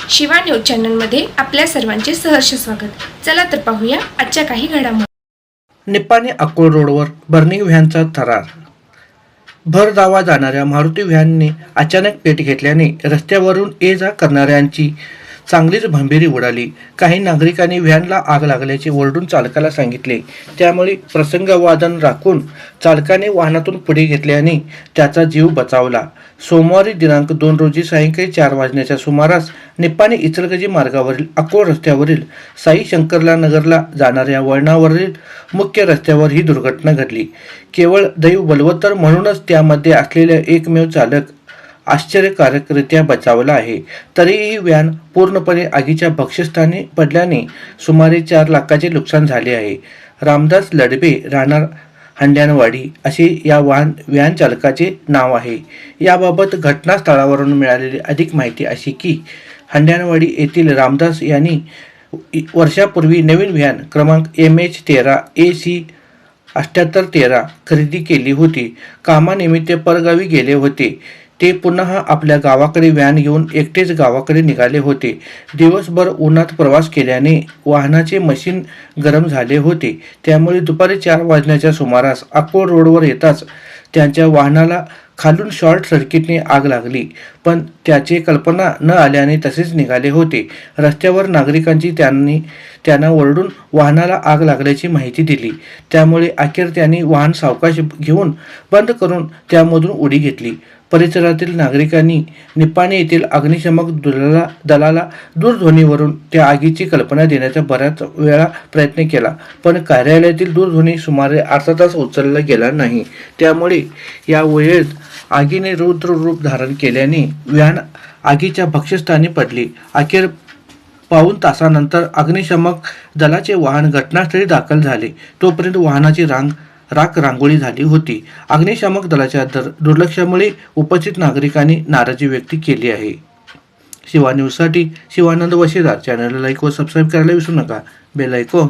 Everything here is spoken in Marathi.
शिवा न्यूज चॅनलमध्ये आपल्या सर्वांचे सहर्ष स्वागत। चला तर पाहूया आजच्या काही घडामोडी। निपाणी अकोल रोडवर बर्निंग व्हॅनचा थरार। भरधावा जाणाऱ्या मारुती व्हॅनने अचानक पेट घेतल्याने रस्त्यावरून ये जा करणाऱ्यांची चांगलीच भंबीरी उडाली। काही नागरिकांनी व्हॅनला आग लागल्याचे ओरडून चालकाला सांगितले, त्यामुळे प्रसंगवादन राखून चालकाने वाहनातून पुढे घेतल्याने त्याचा जीव बचावला। सोमवारी दिनांक 2 रोजी सायंकाळी 4 वाजण्याच्या सुमारास निपाणी इचलकरंजी मार्गावरील अकोल रस्त्यावरील साई शंकरला नगरला जाणाऱ्या वळणावरील मुख्य रस्त्यावर ही दुर्घटना घडली। केवळ दैव बलवत्तर म्हणूनच त्यामध्ये असलेला एकमेव चालक आश्चर्यकारकरित्या बचावला आहे। तरीही व्हॅन पूर्णपणे आगीच्या भक्ष्यस्थानी पडल्याने सुमारे 4 लाखाचे नुकसान झाले आहे। रामदास लडबे राहणार हंड्यानवाडी असे या व्हॅन चालकाचे नाव आहे। याबाबत घटनास्थळावरून मिळालेली अधिक माहिती अशी की हंड्यानवाडी येथील रामदास यांनी वर्षापूर्वी नवीन व्हॅन क्रमांक MH13 AC 7813 खरेदी केली होती। कामानिमित्त परगावी गेले होते। ते पुन्हा आपल्या गावाकडे व्हॅन घेऊन एकटेच गावाकडे निघाले होते। दिवसभर उन्हात प्रवास केल्याने वाहनाचे मशीन गरम झाले होते, त्यामुळे दुपारी 4 वाजण्याच्या सुमारास अकोल रोडवर येताच त्यांच्या वाहनाला खालून शॉर्ट सर्किटने आग लागली, पण त्याची कल्पना न आल्याने तसेच निघाले होते। रस्त्यावर नागरिकांची त्यांना ओरडून वाहनाला आग लागल्याची माहिती दिली, त्यामुळे अखेर त्यांनी वाहन सावकाश घेऊन बंद करून त्यामधून उडी घेतली। परिसरातील नागरिकांनी निपाणी येथील अग्निशमक दलाला दूरध्वनीवरून त्या आगीची कल्पना देण्याचा बऱ्याच वेळा प्रयत्न केला, पण कार्यालयातील दूरध्वनी सुमारे अर्धा तास उचलला गेला नाही। त्यामुळे या वेळेत आगीने रौद्र रूप धारण केल्याने व्हॅन आगीच्या भक्ष्यस्थानी पडली। अखेर पाऊण तासानंतर अग्निशमक दलाचे वाहन घटनास्थळी दाखल झाले, तोपर्यंत वाहनाची राख रांगोळी झाली होती। अग्निशमक दलाच्या दुर्लक्षामुळे उपस्थित नागरिकांनी नाराजी व्यक्त केली आहे। शिवा न्यूजसाठी शिवानंद वशीदार चॅनलला लाईक व सबस्क्राईब करायला विसरू नका। Bell icon